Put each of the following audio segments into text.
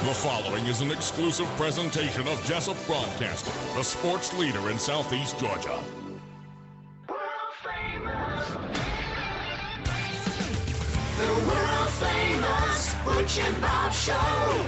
The following is an exclusive presentation of Jesup Broadcasting, the sports leader in Southeast Georgia. The world-famous Butch and Bob Show.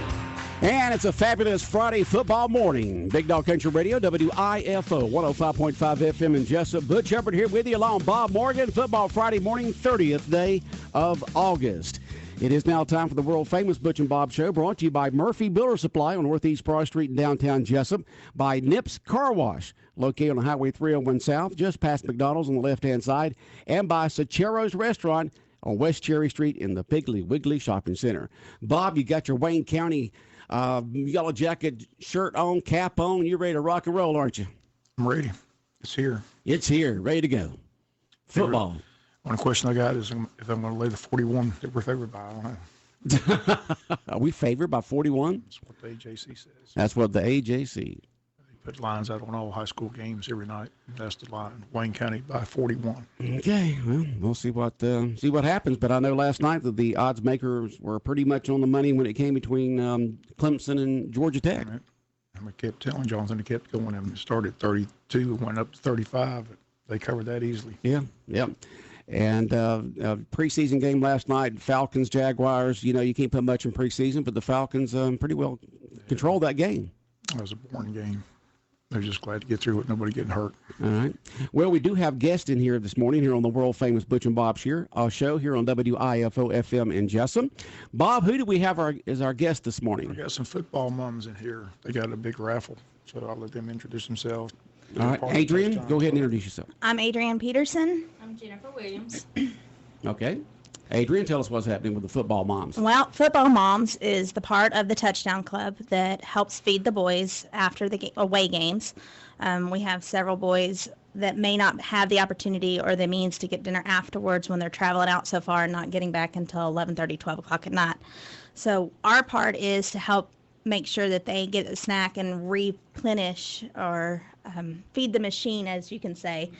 And it's a fabulous Friday football morning. Big Dog Country Radio, WIFO, 105.5 FM in Jesup. Butch Shepard here with you along Bob Morgan. Football Friday morning, 30th day of August. It is now time for the world-famous Butch and Bob Show, brought to you by Murphy Builder Supply on Northeast Broad Street in downtown Jesup, by Nips Car Wash, located on Highway 301 South, just past McDonald's on the left-hand side, and by Sachero's Restaurant on West Cherry Street in the Piggly Wiggly Shopping Center. Bob, you got your Wayne County yellow jacket shirt on, cap on. You're ready to rock and roll, aren't you? I'm ready. It's here. It's here, ready to go. Football. One question I got is if I'm going to lay the 41 that we're favored by. I don't know. Are we favored by 41? That's what the AJC says. That's what the AJC. They put lines out on all high school games every night. That's the line. Wayne County by 41. Okay, well, we'll see what happens. But I know last night that the odds makers were pretty much on the money when it came between Clemson and Georgia Tech. Right. And we kept telling Jonathan to kept going. And it started 32, went up to 35. But they covered that easily. Yeah. And preseason game last night, Falcons, Jaguars. You know, you can't put much in preseason, but the Falcons pretty well controlled that game. It was a boring game. They're just glad to get through it, nobody getting hurt. All right. Well, we do have guests in here this morning here on the world-famous Butch and Bob Show here on WIFO FM in Jesup. Bob, who do we have as our guest this morning? We got some football mums in here. They got a big raffle, so I'll let them introduce themselves. All right. Adrian, go ahead and introduce yourself. I'm Adrian Peterson. I'm Jennifer Williams. Okay. Adrian, tell us what's happening with the football moms. Well, Football Moms is the part of the Touchdown Club that helps feed the boys after the away games. We have several boys that may not have the opportunity or the means to get dinner afterwards when they're traveling out so far and not getting back until 11:30, 12 o'clock at night. So our part is to help make sure that they get a snack and replenish or feed the machine, as you can say,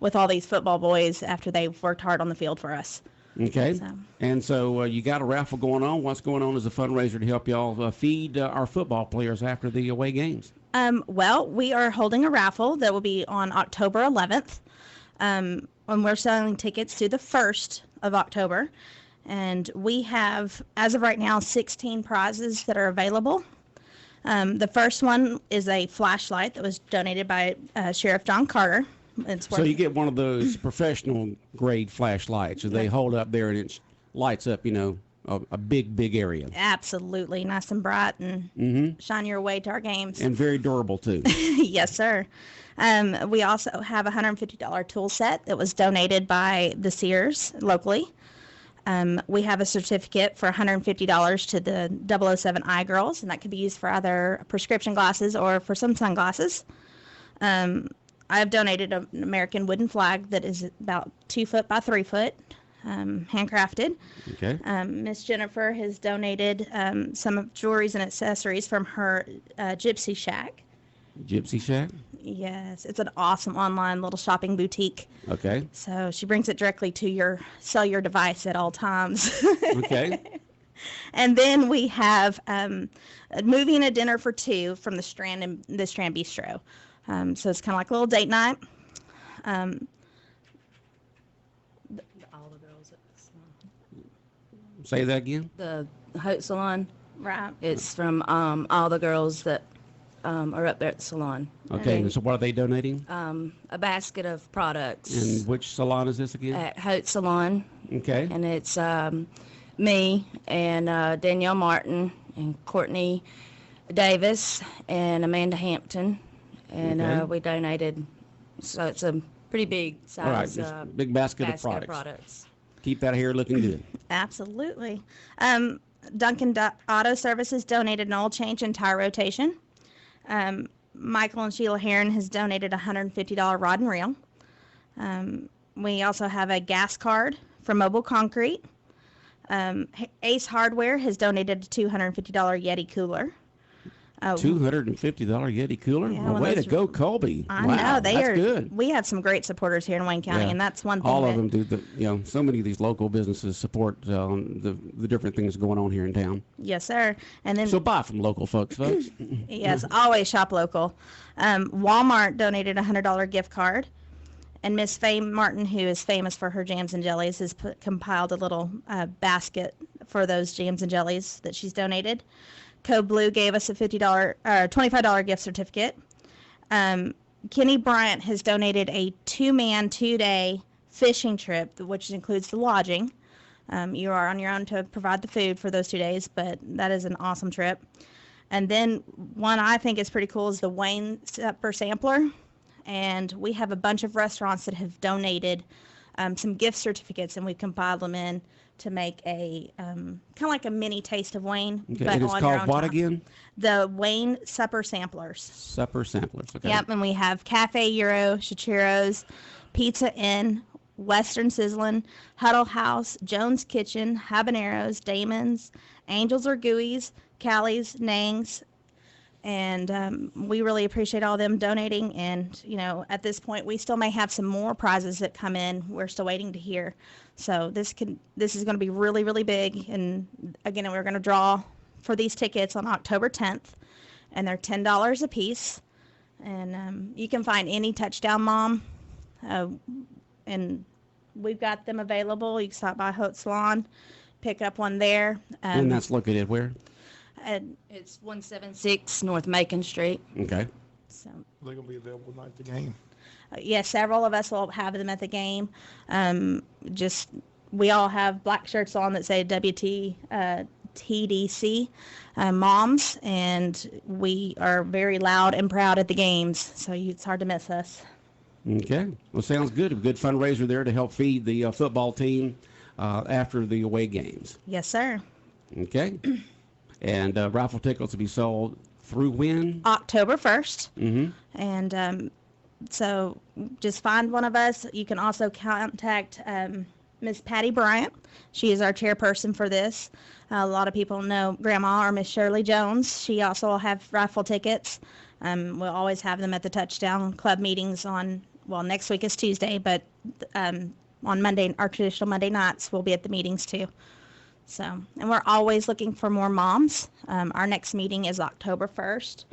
with all these football boys after they've worked hard on the field for us. Okay. And so you got a raffle going on. What's going on as a fundraiser to help y'all feed our football players after the away games? Well, we are holding a raffle that will be on October 11th. And we're selling tickets to the 1st of October. And we have, as of right now, 16 prizes that are available. The first one is a flashlight that was donated by Sheriff John Carter. So you get one of those professional grade flashlights that they hold up there and it lights up, a big area. Absolutely. Nice and bright and shine your way to our games. And very durable, too. Yes, sir. We also have a $150 tool set that was donated by the Sears locally. We have a certificate for $150 to the 007 Eye Girls, and that could be used for either prescription glasses or for some sunglasses. I have donated an American wooden flag that is about 2 foot by 3 foot, handcrafted. Okay. Miss Jennifer has donated some of jewelries and accessories from her Gypsy Shack. Gypsy Shack? Yes, it's an awesome online little shopping boutique. Okay. So she brings it directly to your cellular device at all times. Okay. And then we have a movie and a dinner for two from the Strand and the Strand Bistro. So it's kind of like a little date night. All the girls at the salon. Say that again? The Haute Salon. Right. It's from all the girls that are up there at the salon. Okay, and so what are they donating? A basket of products. And which salon is this again? At Haute Salon. Okay. And it's me and Danielle Martin and Courtney Davis and Amanda Hampton. And we donated, so it's a pretty big size. All right, big basket of products. Keep that hair looking good. Absolutely. Duncan Auto Services donated an oil change and tire rotation. Michael and Sheila Heron has donated a $150 rod and reel. We also have a gas card from Mobile Concrete. Ace Hardware has donated a $250 Yeti cooler. $250 Yeti cooler. Yeah, Well, well, way to those- go, Colby. I Wow, know they that's are good. We have some great supporters here in Wayne County, Yeah. and that's one thing. All of them do. So many of these local businesses support the different things going on here in town. Yes, sir. And then So buy from local folks. yes, always shop local. Walmart donated a $100 gift card, and Miss Faye Martin, who is famous for her jams and jellies, has compiled a little basket for those jams and jellies that she's donated. Code Blue gave us a $25 gift certificate. Kenny Bryant has donated a 2-man, 2-day fishing trip, which includes the lodging. You are on your own to provide the food for those 2 days, but that is an awesome trip. And then one I think is pretty cool is the Wayne Supper Sampler. And we have a bunch of restaurants that have donated some gift certificates, and we've compiled them in to make a kind of like a mini taste of Wayne. Okay. But And it's on your called own what time. again? The Wayne Supper Samplers. Supper samplers. Okay. Yep, and we have Cafe Euro, Chichiro's, Pizza Inn, Western Sizzlin', Huddle House, Jones Kitchen, Habaneros, Damon's, Angels or Gooey's, Callie's, Nang's, and we really appreciate all them donating. And at this point, we still may have some more prizes that come in. We're still waiting to hear. So this is going to be really, really big. And again, we're going to draw for these tickets on October 10th, and they're $10 a piece. And you can find any Touchdown Mom, and we've got them available. You can stop by Haute Salon, pick up one there. And that's located where? And It's 176 North Macon Street. Okay. so, They're going to be available tonight at the game. yeah, several of us will have them at the game. We all have black shirts on that say TDC moms, and we are very loud and proud at the games, so it's hard to miss us. Okay. Well, sounds good. A good fundraiser there to help feed the football team after the away games. Yes, sir. Okay. And raffle tickets will be sold through when? October 1st. Mm-hmm. And so just find one of us. You can also contact Miss Patty Bryant. She is our chairperson for this. A lot of people know Grandma or Miss Shirley Jones. She also will have raffle tickets. We'll always have them at the Touchdown Club meetings next week is Tuesday, but on Monday, our traditional Monday nights, we'll be at the meetings too. So, and we're always looking for more moms. Our next meeting is October 1st.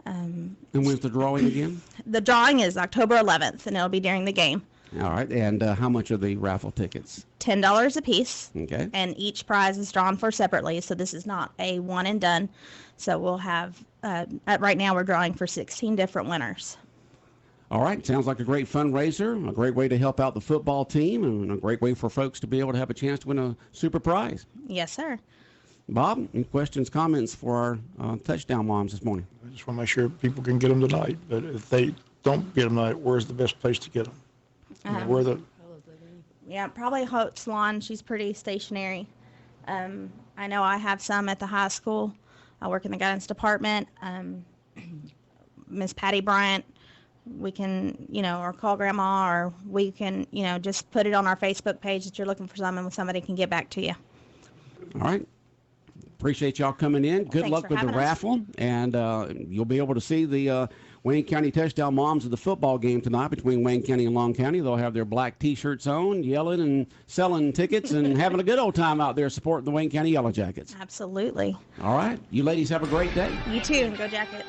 And when's the drawing again? The drawing is October 11th, and it'll be during the game. All right. And how much are the raffle tickets? $10 a piece. Okay. And each prize is drawn for separately, so this is not a one and done. So we'll have, right now we're drawing for 16 different winners. All right. Sounds like a great fundraiser, a great way to help out the football team, and a great way for folks to be able to have a chance to win a super prize. Yes, sir. Bob, any questions, comments for our Touchdown Moms this morning? I just want to make sure people can get them tonight. But if they don't get them tonight, where's the best place to get them? Yeah, probably Haute Salon. She's pretty stationary. I know I have some at the high school. I work in the guidance department. Miss Patty Bryant, we can, or call Grandma, or we can, just put it on our Facebook page that you're looking for something, and somebody can get back to you. All right. Appreciate y'all coming in. Good thanks luck for with the having us. raffle. And you'll be able to see the Wayne County Touchdown Moms of the football game tonight between Wayne County and Long County. They'll have their black T-shirts on, yelling and selling tickets and having a good old time out there supporting the Wayne County Yellow Jackets. Absolutely. All right. You ladies have a great day. You too. Go Jackets.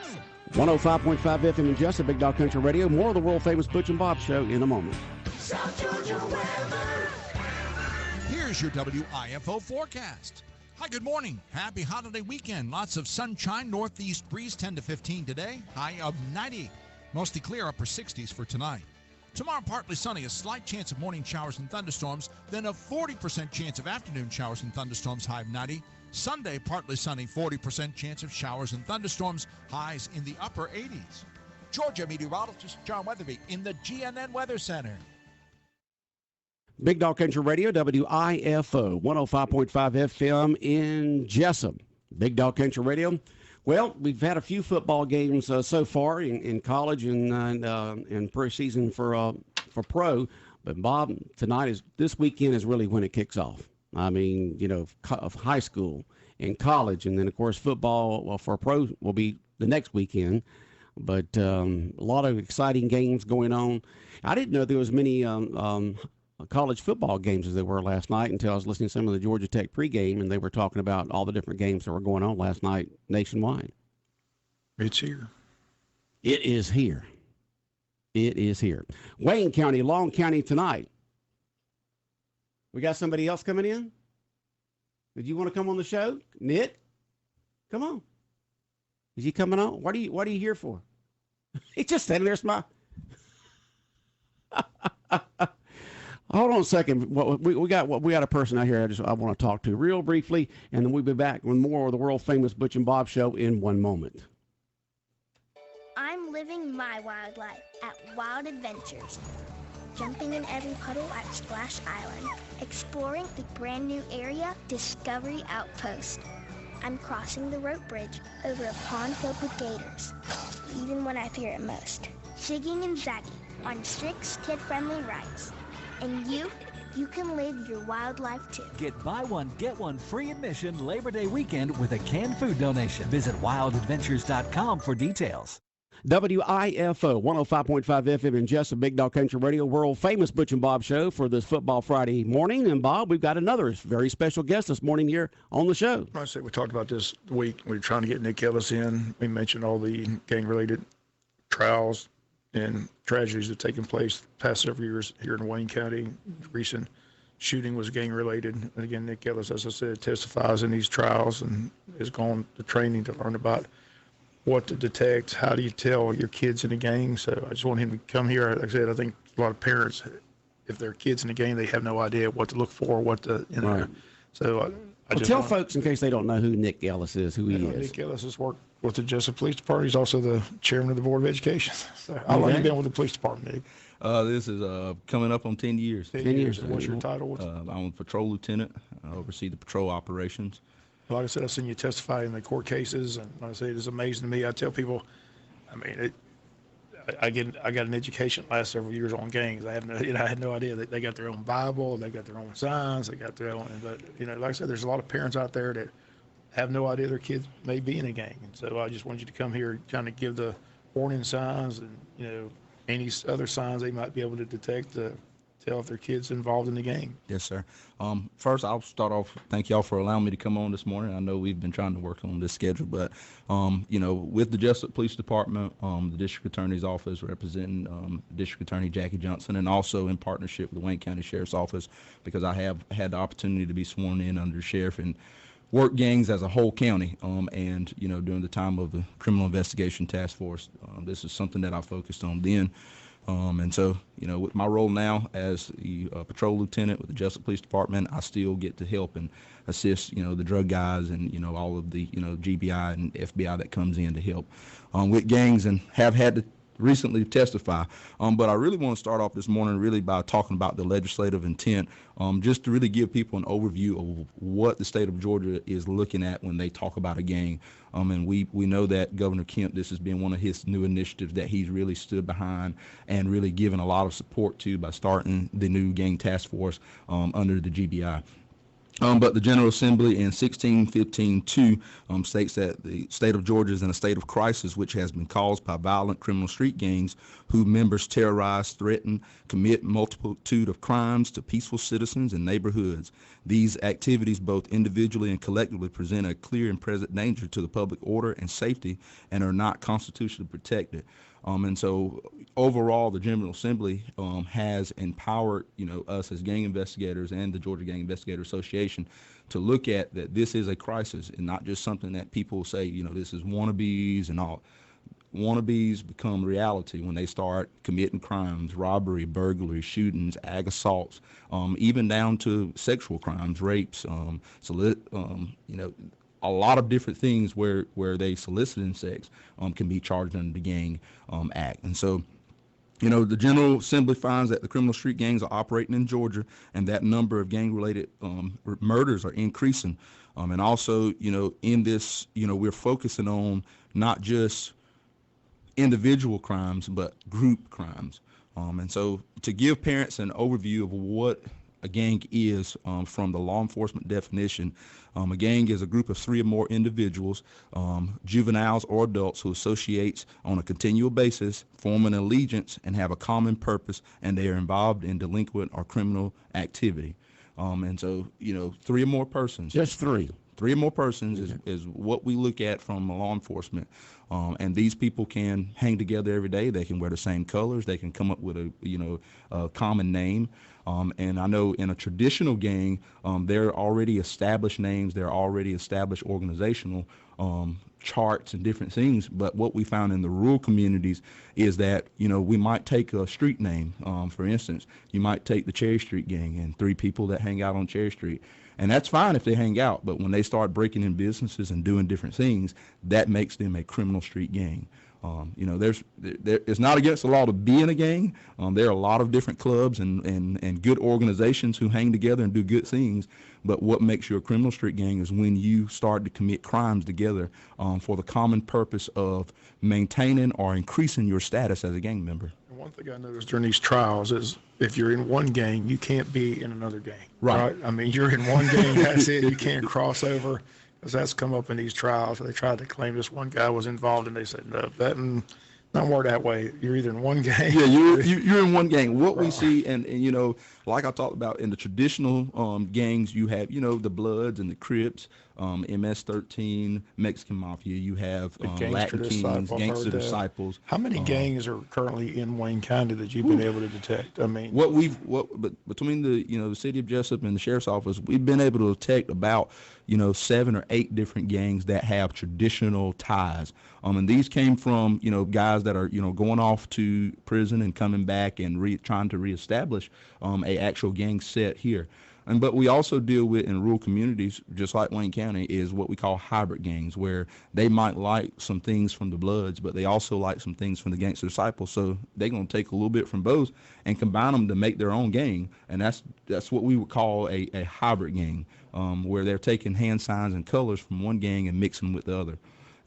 105.5 FM in Jesup, Big Dog Country Radio. More of the world-famous Butch and Bob Show in a moment. South Georgia weather. Here's your WIFO forecast. Hi, good morning. Happy holiday weekend. Lots of sunshine. Northeast breeze 10 to 15 today. High of 90. Mostly clear, upper 60s for tonight. Tomorrow, partly sunny. A slight chance of morning showers and thunderstorms. Then a 40% chance of afternoon showers and thunderstorms. High of 90. Sunday, partly sunny. 40% chance of showers and thunderstorms. Highs in the upper 80s. Georgia meteorologist John Weatherby in the GNN Weather Center. Big Dog Country Radio, WIFO, 105.5 FM in Jesup. Big Dog Country Radio. Well, we've had a few football games so far in college and preseason for pro. But Bob, this weekend is really when it kicks off. I mean, of high school and college, and then of course football for pro will be the next weekend. But a lot of exciting games going on. I didn't know there was many college football games as there were last night until I was listening to some of the Georgia Tech pregame, and they were talking about all the different games that were going on last night nationwide. It's here. It is here. It is here. Wayne County, Long County tonight. We got somebody else coming in? Did you want to come on the show? Nick? Come on. Is he coming on? What are you here for? He's just standing there smiling. Hold on a second. We got a person out here I want to talk to real briefly, and then we'll be back with more of the world famous Butch and Bob Show in 1 moment. I'm living my wild life at Wild Adventures. Jumping in every puddle at Splash Island. Exploring the brand new area, Discovery Outpost. I'm crossing the rope bridge over a pond filled with gators, even when I fear it most. Zigging and zagging on 6 kid-friendly rides. And you can live your wild life too. Get buy one, get one free admission Labor Day weekend with a canned food donation. Visit wildadventures.com for details. WIFO 105.5 FM in Jesup, Big Dog Country Radio, world famous Butch and Bob Show for this Football Friday morning. And Bob, we've got another very special guest this morning here on the show. I said we talked about this week. We were trying to get Nick Ellis in. We mentioned all the gang-related trials and tragedies that have taken place the past several years here in Wayne County. Recent shooting was gang-related. And again, Nick Ellis, as I said, testifies in these trials and has gone to training to learn about what to detect, how do you tell your kids in a gang. So I just want him to come here. Like I said, I think a lot of parents, if their kids in a gang, they have no idea what to look for, what to, Right. So I just tell folks in case they don't know who Nick Ellis is, who he is. Nick Ellis has worked with the Jesup Police Department. He's also the chairman of the Board of Education. So how long have you been with the police department, Nick? This is coming up on 10 years. 10 years. And what's your title? I'm a patrol lieutenant. I oversee the patrol operations. Like I said, I've seen you testify in the court cases, and like I say, it is amazing to me. I tell people, I mean, I got an education last several years on gangs. I had no idea that they got their own Bible, they got their own signs, they got their own. But like I said, there's a lot of parents out there that have no idea their kids may be in a gang, and so I just wanted you to come here, trying to give the warning signs and any other signs they might be able to detect to tell if their kids involved in the gang. Yes, sir. First, I'll start off. Thank y'all for allowing me to come on this morning. I know we've been trying to work on this schedule, but with the Jesup Police Department, the District Attorney's Office representing District Attorney Jackie Johnson, and also in partnership with the Wayne County Sheriff's Office, because I have had the opportunity to be sworn in under sheriff and work gangs as a whole county. And during the time of the Criminal Investigation Task Force, this is something that I focused on then. And so, with my role now as the patrol lieutenant with the Jesup Police Department, I still get to help and assist, the drug guys and, all of the, GBI and FBI that comes in to help with gangs, and have had to recently testify. But I really want to start off this morning really by talking about the legislative intent, just to really give people an overview of what the state of Georgia is looking at when they talk about a gang. And we know that Governor Kemp, this has been one of his new initiatives that he's really stood behind and really given a lot of support to by starting the new gang task force under the GBI. But the General Assembly in 1615-2 states that the state of Georgia is in a state of crisis which has been caused by violent criminal street gangs whose members terrorize, threaten, commit multitude of crimes to peaceful citizens and neighborhoods. These activities, both individually and collectively, present a clear and present danger to the public order and safety and are not constitutionally protected. And so overall, the General Assembly has empowered, us as gang investigators and the Georgia Gang Investigator Association to look at that this is a crisis and not just something that people say, this is wannabes and all. Wannabes become reality when they start committing crimes, robbery, burglary, shootings, ag assaults, even down to sexual crimes, rapes, a lot of different things where they soliciting sex can be charged under the Gang Act. And so, the General Assembly finds that the criminal street gangs are operating in Georgia and that number of gang-related murders are increasing. And also, in this, we're focusing on not just individual crimes, but group crimes. And so to give parents an overview of what a gang is from the law enforcement definition. A gang is a group of 3 or more individuals, juveniles or adults, who associates on a continual basis, form an allegiance, and have a common purpose, and they are involved in delinquent or criminal activity. And so, 3 or more persons. Just 3. 3 or more persons is what we look at from law enforcement. And these people can hang together every day. They can wear the same colors. They can come up with a common name. And I know in a traditional gang, there are already established names. There are already established organizational charts and different things. But what we found in the rural communities is that, we might take a street name. For instance, you might take the Cherry Street Gang and 3 people that hang out on Cherry Street. And that's fine if they hang out, but when they start breaking in businesses and doing different things, that makes them a criminal street gang. It's not against the law to be in a gang. There are a lot of different clubs and good organizations who hang together and do good things. But what makes you a criminal street gang is when you start to commit crimes together for the common purpose of maintaining or increasing your status as a gang member. And one thing I noticed during these trials is if you're in one gang, you can't be in another gang. Right. I mean, you're in one gang, that's it. You can't cross over. Because that's come up in these trials. They tried to claim this one guy was involved, and they said, no, that don't work that way. You're either in one gang. Yeah, you're in one gang. What we see, and like I talked about in the traditional gangs, you have, the Bloods and the Crips, MS-13, Mexican Mafia. You have Latin Kings, Gangster Disciples. How many gangs are currently in Wayne County that you've been able to detect? I mean, but between the city of Jesup and the sheriff's office, we've been able to detect about 7 or 8 different gangs that have traditional ties. And these came from guys that are going off to prison and coming back and trying to reestablish a actual gang set here. But we also deal with, in rural communities, just like Wayne County, is what we call hybrid gangs, where they might like some things from the Bloods, but they also like some things from the Gangster Disciples. So they're going to take a little bit from both and combine them to make their own gang. And that's what we would call a hybrid gang, where they're taking hand signs and colors from one gang and mixing them with the other.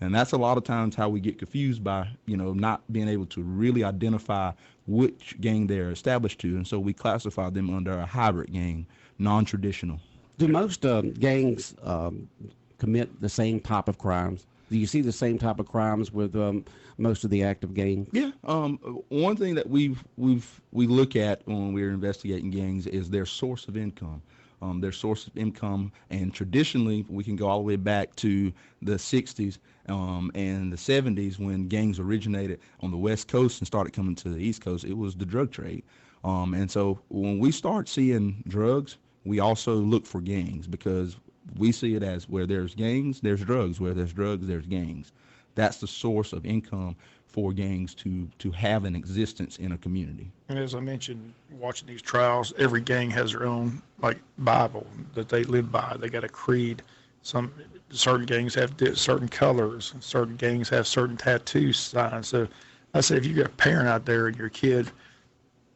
And that's a lot of times how we get confused by, not being able to really identify which gang they're established to. And so we classify them under a hybrid gang, non-traditional. Do most gangs commit the same type of crimes? Do you see the same type of crimes with most of the active gangs? Yeah. One thing that we look at when we're investigating gangs is their source of income. Their source of income, and traditionally we can go all the way back to the 60s and the 70s when gangs originated on the West Coast and started coming to the East Coast. It was the drug trade. And so when we start seeing drugs, we also look for gangs, because we see it as where there's gangs, there's drugs. Where there's drugs, there's gangs. That's the source of income for gangs to have an existence in a community. And as I mentioned, watching these trials, every gang has their own Bible that they live by. They got a creed. Certain gangs have certain colors. Certain gangs have certain tattoo signs. So I say, if you got a parent out there and your kid,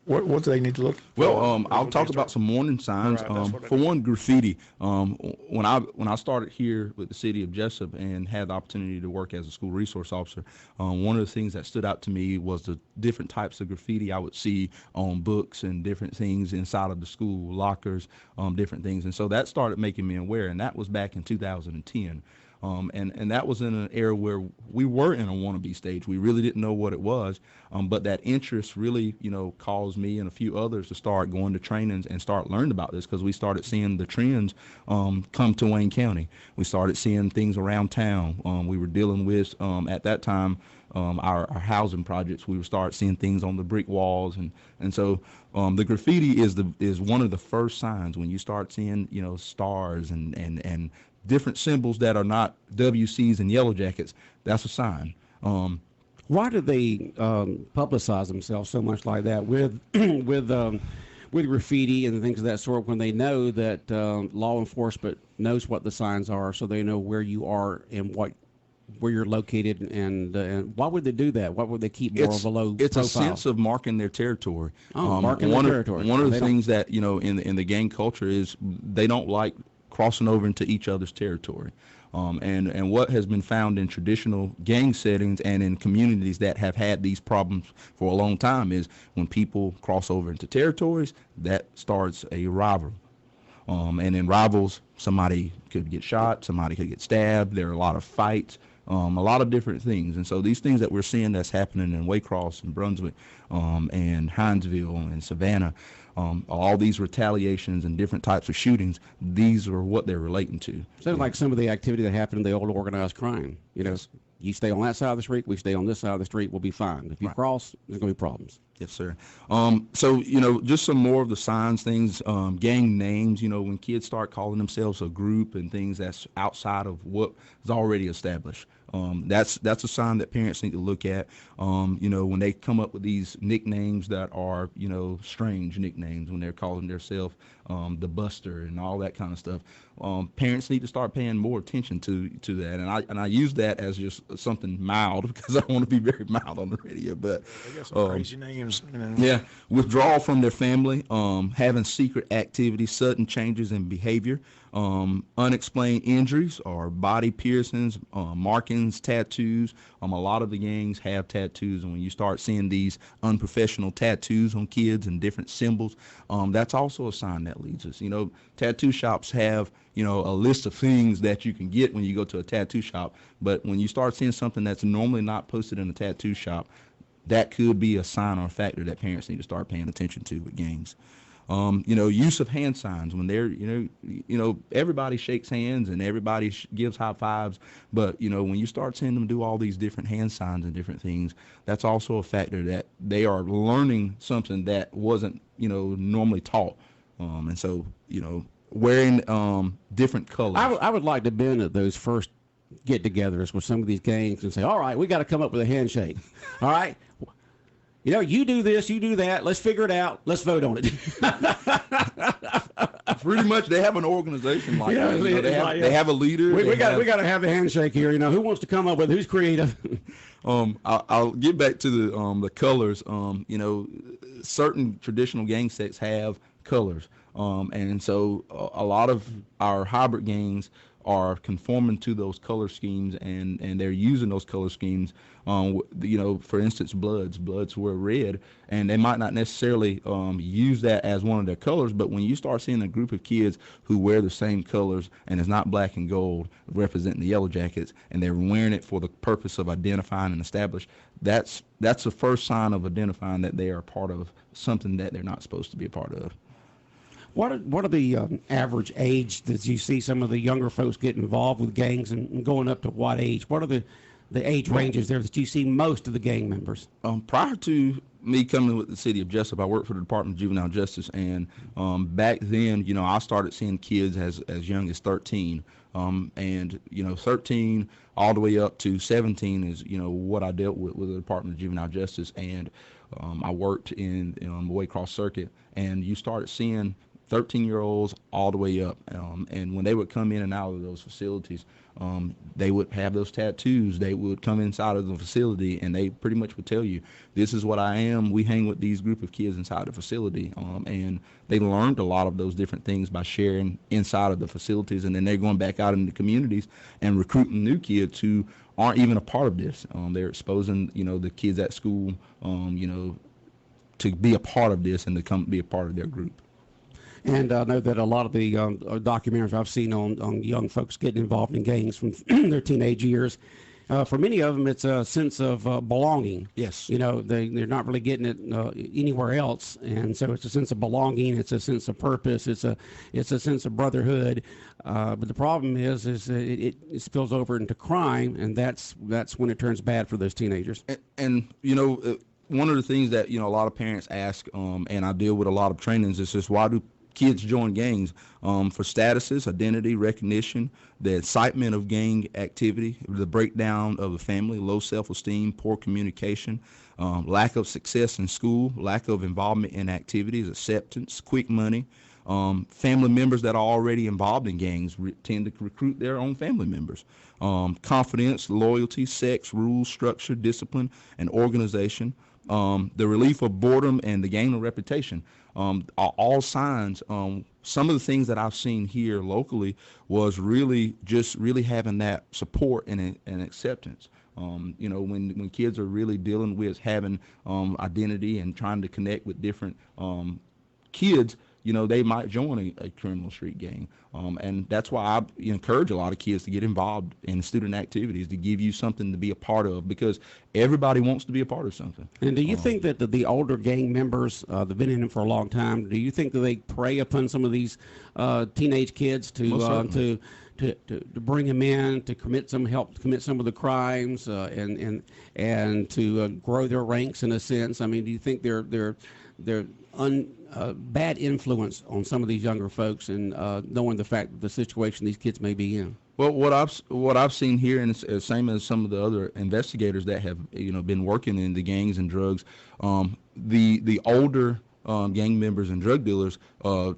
what do they need to look for? Well, I'll talk about some warning signs. Right, for one, graffiti. When I started here with the city of Jesup and had the opportunity to work as a school resource officer, one of the things that stood out to me was the different types of graffiti I would see on books and different things inside of the school lockers, different things. And so that started making me aware, and that was back in 2010. And that was in an era where we were in a wannabe stage. We really didn't know what it was, but that interest really, caused me and a few others to start going to trainings and start learning about this, because we started seeing the trends come to Wayne County. We started seeing things around town. We were dealing with, at that time, our housing projects. We would start seeing things on the brick walls, and so the graffiti is one of the first signs when you start seeing, stars and different symbols that are not WCs and Yellow Jackets. That's a sign. Why do they publicize themselves so much like that with graffiti and things of that sort, when they know that law enforcement knows what the signs are, so they know where you are and where you're located, and why would they do that? Why would they keep more of a low It's profile? a sense of marking their territory. Marking their territory. One of the things that in the gang culture is they don't like crossing over into each other's territory. And what has been found in traditional gang settings and in communities that have had these problems for a long time is when people cross over into territories, that starts a rivalry. And in rivals, somebody could get shot, somebody could get stabbed. There are a lot of fights, a lot of different things. And so these things that we're seeing that's happening in Waycross and Brunswick and Hinesville and Savannah, all these retaliations and different types of shootings, these are what they're relating to. Sounds like some of the activity that happened in the old organized crime. You know, Yes. you stay on that side of the street, we stay on this side of the street, we'll be fine. If you Right. cross, there's going to be problems. Yes, sir. So, just some more of the signs, things, gang names, when kids start calling themselves a group and things that's outside of what is already established. That's a sign that parents need to look at. When they come up with these nicknames that are, strange nicknames, when they're calling themselves the Buster and all that kind of stuff. Parents need to start paying more attention to that. And I use that as just something mild because I want to be very mild on the radio. But They got some crazy names. yeah, withdrawal from their family, having secret activities, sudden changes in behavior, unexplained injuries or body piercings, markings, tattoos. A lot of the gangs have tattoos, and when you start seeing these unprofessional tattoos on kids and different symbols, that's also a sign that leads us. Tattoo shops have, a list of things that you can get when you go to a tattoo shop, but when you start seeing something that's normally not posted in a tattoo shop, that could be a sign or a factor that parents need to start paying attention to with gangs. Use of hand signs when they're, everybody shakes hands and everybody gives high fives. But, when you start seeing them do all these different hand signs and different things, that's also a factor that they are learning something that wasn't, normally taught. And so, wearing different colors. I would like to have been at those first get-togethers with some of these gangs and say, all right, we got to come up with a handshake. All right. You do this, you do that. Let's figure it out. Let's vote on it. Pretty much, they have an organization like that. They have a leader. We got to have the handshake here. Who wants to come up with? Who's creative? I'll get back to the colors. Certain traditional gang sects have colors, and so a lot of our hybrid gangs are conforming to those color schemes, and they're using those color schemes. For instance, Bloods wear red, and they might not necessarily use that as one of their colors, but when you start seeing a group of kids who wear the same colors, and it's not black and gold representing the Yellow Jackets, and they're wearing it for the purpose of identifying and establish, that's the first sign of identifying that they are part of something that they're not supposed to be a part of. What are the average age that you see some of the younger folks get involved with gangs and going up to what age? What are the age ranges there that you see most of the gang members? Prior to me coming with the city of Jesup, I worked for the Department of Juvenile Justice, and back then, I started seeing kids as young as 13. 13 all the way up to 17 is, what I dealt with the Department of Juvenile Justice. And I worked in the Waycross Circuit, and you started seeing 13-year-olds all the way up. And when they would come in and out of those facilities, they would have those tattoos. They would come inside of the facility, and they pretty much would tell you, this is what I am. We hang with these group of kids inside the facility. And they learned a lot of those different things by sharing inside of the facilities, and then they're going back out in the communities and recruiting new kids who aren't even a part of this. They're exposing, the kids at school, to be a part of this and to come be a part of their group. And I know that a lot of the documentaries I've seen on young folks getting involved in gangs from their teenage years, for many of them, it's a sense of belonging. Yes. They're not really getting it anywhere else, and so it's a sense of belonging. It's a sense of purpose. It's a sense of brotherhood. But the problem is it spills over into crime, and that's when it turns bad for those teenagers. And one of the things that a lot of parents ask, and I deal with a lot of trainings, is just why do kids join gangs? For statuses, identity, recognition, the incitement of gang activity, the breakdown of the family, low self-esteem, poor communication, lack of success in school, lack of involvement in activities, acceptance, quick money. Family members that are already involved in gangs tend to recruit their own family members. Confidence, loyalty, sex, rules, structure, discipline, and organization. The relief of boredom and the gain of reputation are all signs some of the things that I've seen here locally was really having that support and acceptance. You know, when kids are really dealing with having identity and trying to connect with different kids, you know, they might join a criminal street gang. And that's why I encourage a lot of kids to get involved in student activities, to give you something to be a part of, because everybody wants to be a part of something. And do you think that the older gang members that have been in it for a long time, do you think that they prey upon some of these teenage kids to bring them in, to help commit some of the crimes, and to grow their ranks in a sense? I mean, do you think they're bad influence on some of these younger folks, and knowing the fact, the situation these kids may be in? Well, what I've seen here, and it's same as some of the other investigators that have been working in the gangs and drugs, the older gang members and drug dealers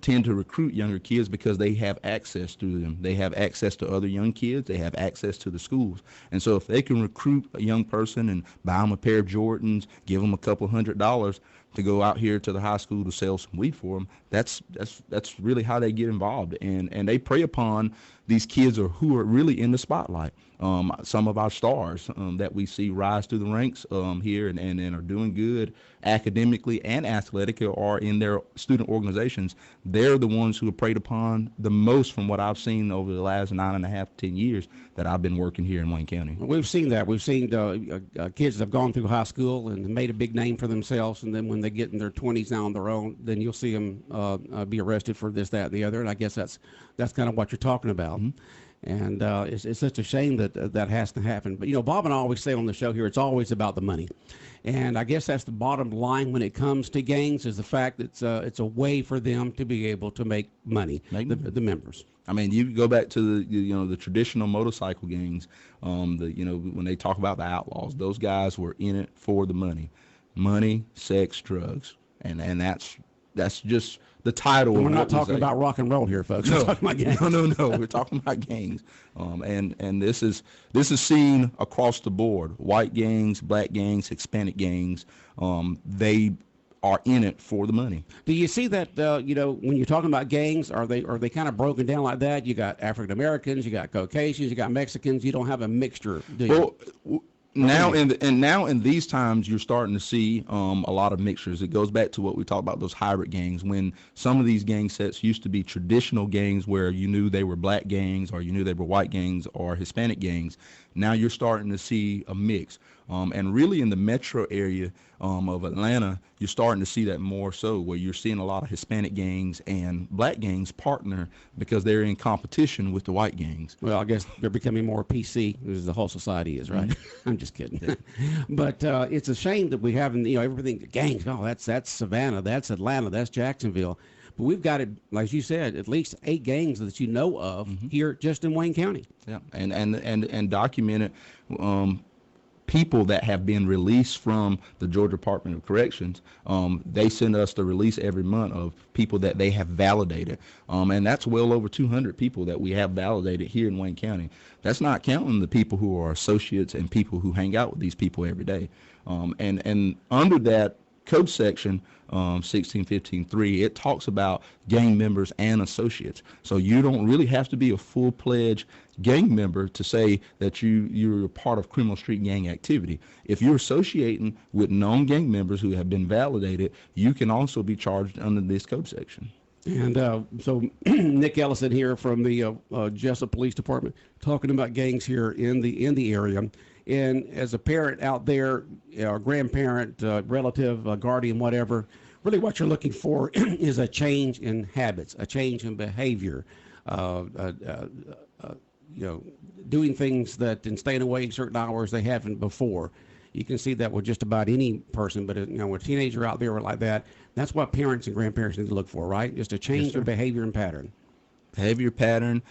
tend to recruit younger kids because they have access to them. They have access to other young kids. They have access to the schools. And so if they can recruit a young person and buy them a pair of Jordans, give them a couple $100 to go out here to the high school to sell some weed for them, that's really how they get involved. And they prey upon these kids who are really in the spotlight. Some of our stars that we see rise through the ranks here and are doing good academically and athletically, or in their student organizations, they're the ones who are preyed upon the most from what I've seen over the last 9.5 to 10 years that I've been working here in Wayne County. We've seen that. We've seen kids that have gone through high school and made a big name for themselves, and then when they get in their 20s now on their own, then you'll see them be arrested for this, that, and the other. And I guess that's kind of what you're talking about. Mm-hmm. And it's such a shame that has to happen. But, Bob and I always say on the show here, it's always about the money. And I guess that's the bottom line when it comes to gangs, is the fact that it's a way for them to be able to make money, the members. I mean, you go back to the traditional motorcycle gangs, when they talk about the outlaws, those guys were in it for the money, sex, drugs. And that's just the title. We're not talking about rock and roll here, folks. No, we're talking about gangs. No. We're talking about gangs. And this is seen across the board. White gangs, black gangs, Hispanic gangs. They are in it for the money. Do you see that, when you're talking about gangs, are they kind of broken down like that? You got African Americans, you got Caucasians, you got Mexicans. You don't have a mixture, do you? Well, now in these times, you're starting to see a lot of mixtures. It goes back to what we talked about, those hybrid gangs, when some of these gang sets used to be traditional gangs where you knew they were black gangs, or you knew they were white gangs or Hispanic gangs. Now you're starting to see a mix. And really in the metro area of Atlanta, you're starting to see that more so, where you're seeing a lot of Hispanic gangs and black gangs partner because they're in competition with the white gangs. Well, I guess they're becoming more PC, as the whole society is, right? I'm just kidding. But it's a shame that we haven't, everything, gangs, that's Savannah, that's Atlanta, that's Jacksonville. But we've got it, like you said, at least 8 gangs that you know of here just in Wayne County. Yeah, and documented people that have been released from the Georgia Department of Corrections. They send us the release every month of people that they have validated. And that's well over 200 people that we have validated here in Wayne County. That's not counting the people who are associates and people who hang out with these people every day. And under that code section, 1615.3, it talks about gang members and associates. So you don't really have to be a full-pledged gang member to say that you're a part of criminal street gang activity. If you're associating with known gang members who have been validated, you can also be charged under this code section. And so Nick Ellison here from the Jesup Police Department talking about gangs here in the area. And as a parent out there, a grandparent, relative, guardian, whatever, really what you're looking for is a change in habits, a change in behavior, doing things that and staying away certain hours they haven't before. You can see that with just about any person, but when a teenager out there like that, that's what parents and grandparents need to look for, right? Just a change in behavior and pattern. Behavior pattern,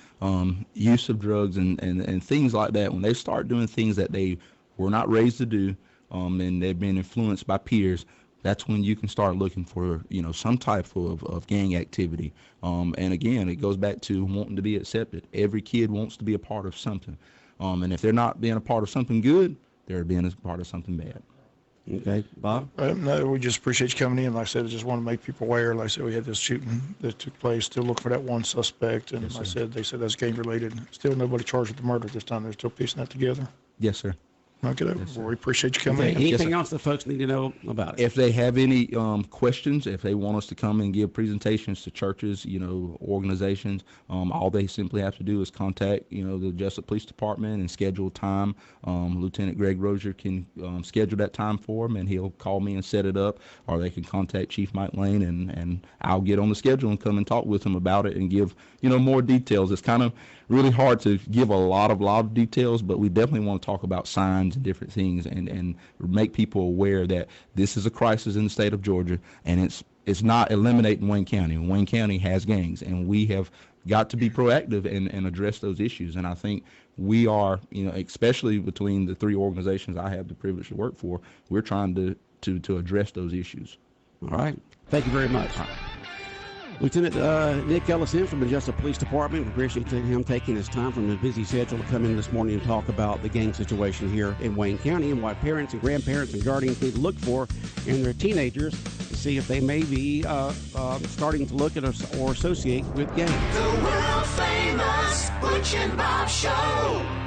use of drugs and things like that. When they start doing things that they were not raised to do, and they've been influenced by peers, that's when you can start looking for, some type of gang activity. And again, it goes back to wanting to be accepted. Every kid wants to be a part of something. And if they're not being a part of something good, they're being a part of something bad. Okay, Bob? No, we just appreciate you coming in. Like I said, I just want to make people aware. Like I said, we had this shooting that took place. Still looking for that one suspect. And Yes, like I sir. said, they said that's gang related. Still nobody charged with the murder this time. They're still piecing that together. Yes, sir. Okay, well, we appreciate you coming Okay, in. anything else the folks need to know about it? If they have any questions, if they want us to come and give presentations to churches, organizations, all they simply have to do is contact, the Jesup Police Department and schedule time. Lieutenant Greg Rozier can schedule that time for them, and he'll call me and set it up, or they can contact Chief Mike Lane, and I'll get on the schedule and come and talk with them about it and give, more details. It's kind of really hard to give a lot of details, but we definitely want to talk about signs and different things and make people aware that this is a crisis in the state of Georgia, and it's not eliminating Wayne County. Wayne County has gangs, and we have got to be proactive and address those issues. And I think we are, especially between the three organizations I have the privilege to work for, we're trying to address those issues. All right. Thank you very much. Lieutenant Nick Ellison from the Jesup Police Department. We appreciate him taking his time from his busy schedule to come in this morning and talk about the gang situation here in Wayne County and what parents and grandparents and guardians need to look for in their teenagers to see if they may be starting to look at or associate with gangs. The world famous Butch and Bob Show.